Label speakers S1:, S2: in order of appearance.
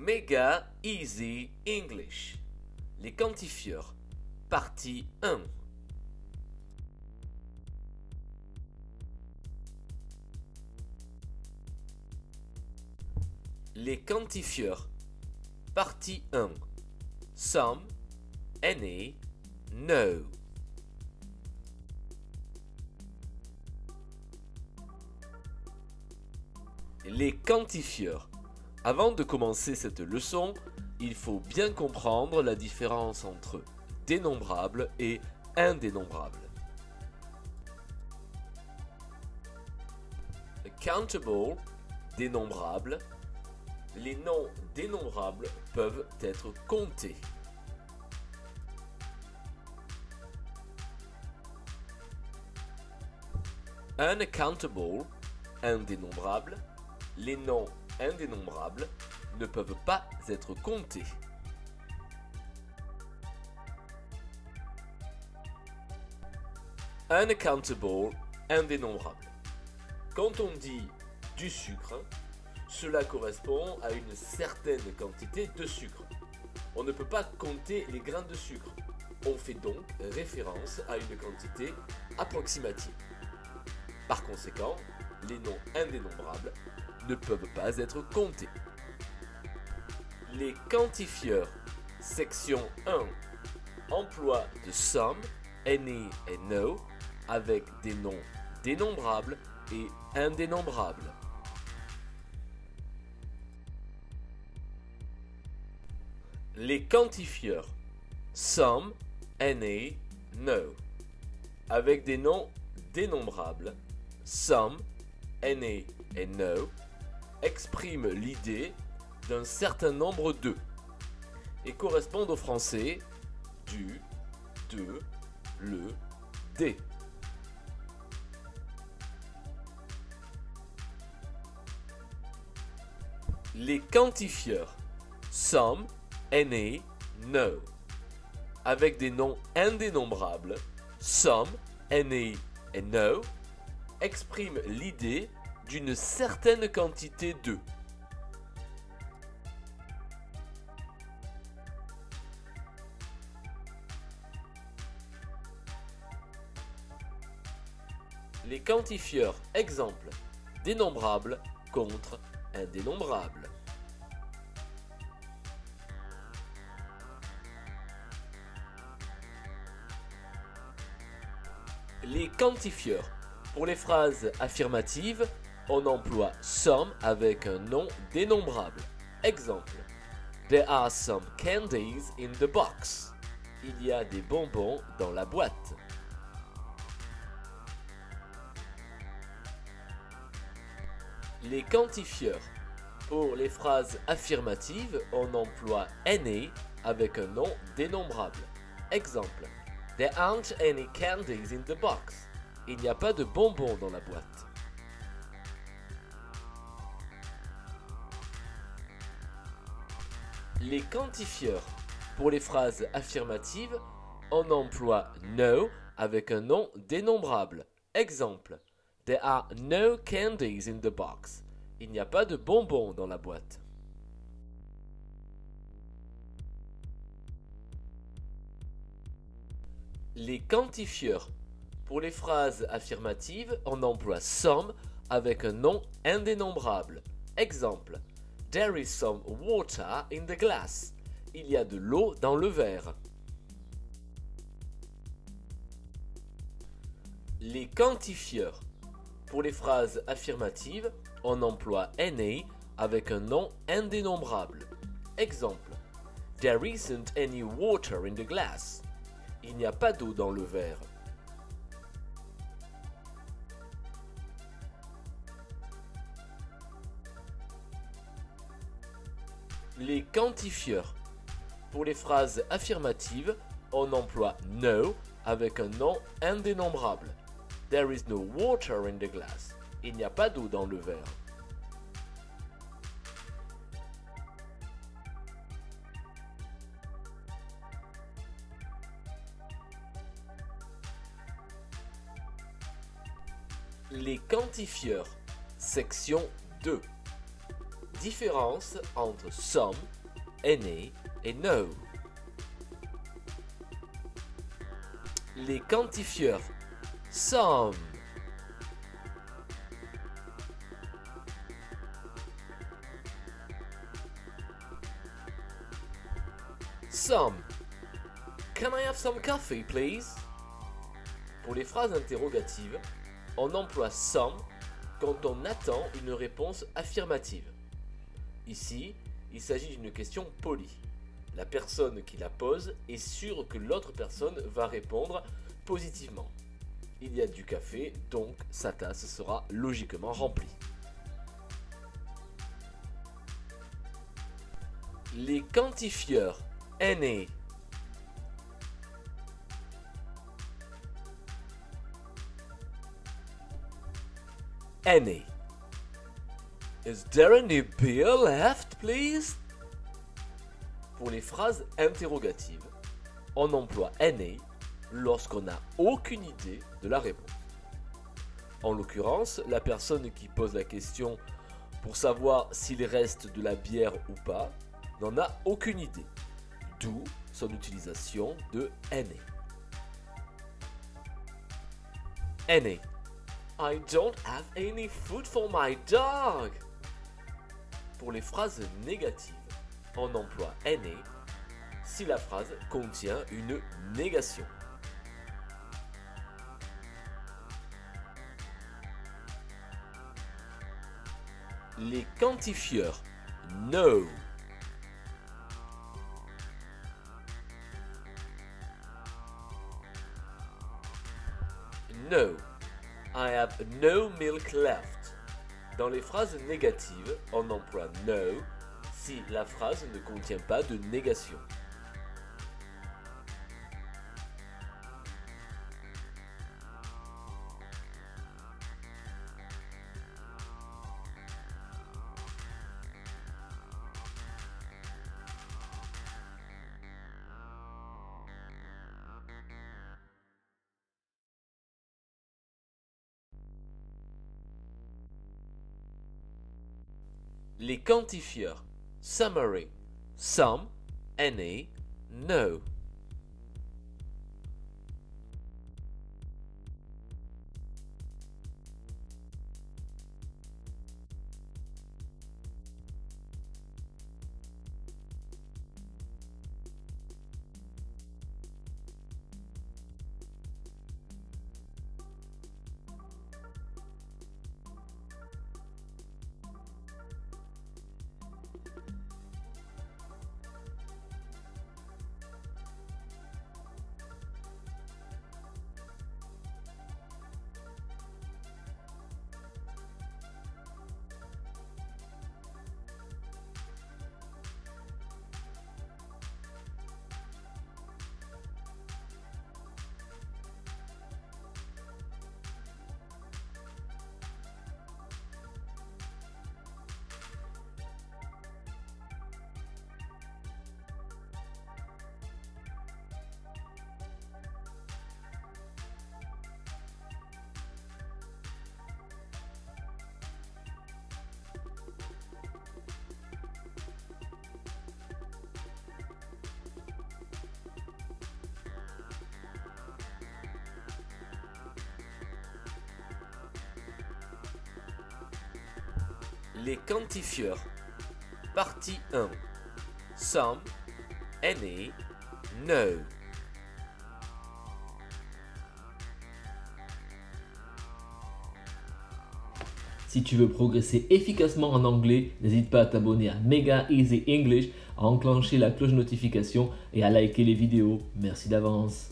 S1: Mega Easy English. Les quantifieurs. Partie 1. Les quantifieurs. Partie 1. Some, any, no. Les quantifieurs. Avant de commencer cette leçon, il faut bien comprendre la différence entre dénombrable et indénombrable. Countable, dénombrable. Les non dénombrables peuvent être comptés. Uncountable, indénombrable. Les non indénombrables ne peuvent pas être comptés. Uncountable, indénombrable. Quand on dit du sucre, cela correspond à une certaine quantité de sucre. On ne peut pas compter les grains de sucre. On fait donc référence à une quantité approximative. Par conséquent, les noms indénombrables ne peuvent pas être comptés. Les quantifieurs, section 1, emploi de some, any et no, avec des noms dénombrables et indénombrables. Les quantifieurs, some, any, no, avec des noms dénombrables, some, any et no, expriment l'idée d'un certain nombre de et correspondent au français du, de, le, des. Les quantifieurs, some, any, no, avec des noms indénombrables, some, any et no, expriment l'idée d'une certaine quantité de. Les quantifieurs, exemple, dénombrable contre indénombrable. Les quantifieurs. Pour les phrases affirmatives, on emploie some avec un nom dénombrable. Exemple, There are some candies in the box. Il y a des bonbons dans la boîte. Les quantifieurs. Pour les phrases affirmatives, on emploie any avec un nom dénombrable. Exemple, There aren't any candies in the box. Il n'y a pas de bonbons dans la boîte. Les quantifieurs. Pour les phrases affirmatives, on emploie no avec un nom dénombrable. Exemple, There are no candies in the box. Il n'y a pas de bonbons dans la boîte. Les quantifieurs. Pour les phrases affirmatives, on emploie some avec un nom indénombrable. Exemple, There is some water in the glass. Il y a de l'eau dans le verre. Les quantifieurs. Pour les phrases affirmatives, on emploie any avec un nom indénombrable. Exemple, There isn't any water in the glass. Il n'y a pas d'eau dans le verre. Les quantifieurs. Pour les phrases affirmatives, on emploie no avec un nom indénombrable. There is no water in the glass. Il n'y a pas d'eau dans le verre. Les quantifieurs. Section 2. différence entre some, any et no. Les quantifieurs some, some. Can I have some coffee, please? Pour les phrases interrogatives, on emploie some quand on attend une réponse affirmative. Ici, il s'agit d'une question polie. La personne qui la pose est sûre que l'autre personne va répondre positivement. Il y a du café, donc sa tasse sera logiquement remplie. Les quantifieurs any, any. Is there any beer left, please? Pour les phrases interrogatives, on emploie any lorsqu'on n'a aucune idée de la réponse. En l'occurrence, la personne qui pose la question pour savoir s'il reste de la bière ou pas n'en a aucune idée, d'où son utilisation de any. Any. I don't have any food for my dog. Pour les phrases négatives, on emploie any si la phrase contient une négation. Les quantifieurs no, no. I have no milk left. Dans les phrases négatives, on emploie no si la phrase ne contient pas de négation. Les quantifieurs summary, some, any, no. Les quantifieurs. Partie 1. Some, any, no.
S2: Si tu veux progresser efficacement en anglais, n'hésite pas à t'abonner à Mega Easy English, à enclencher la cloche notification et à liker les vidéos. Merci d'avance.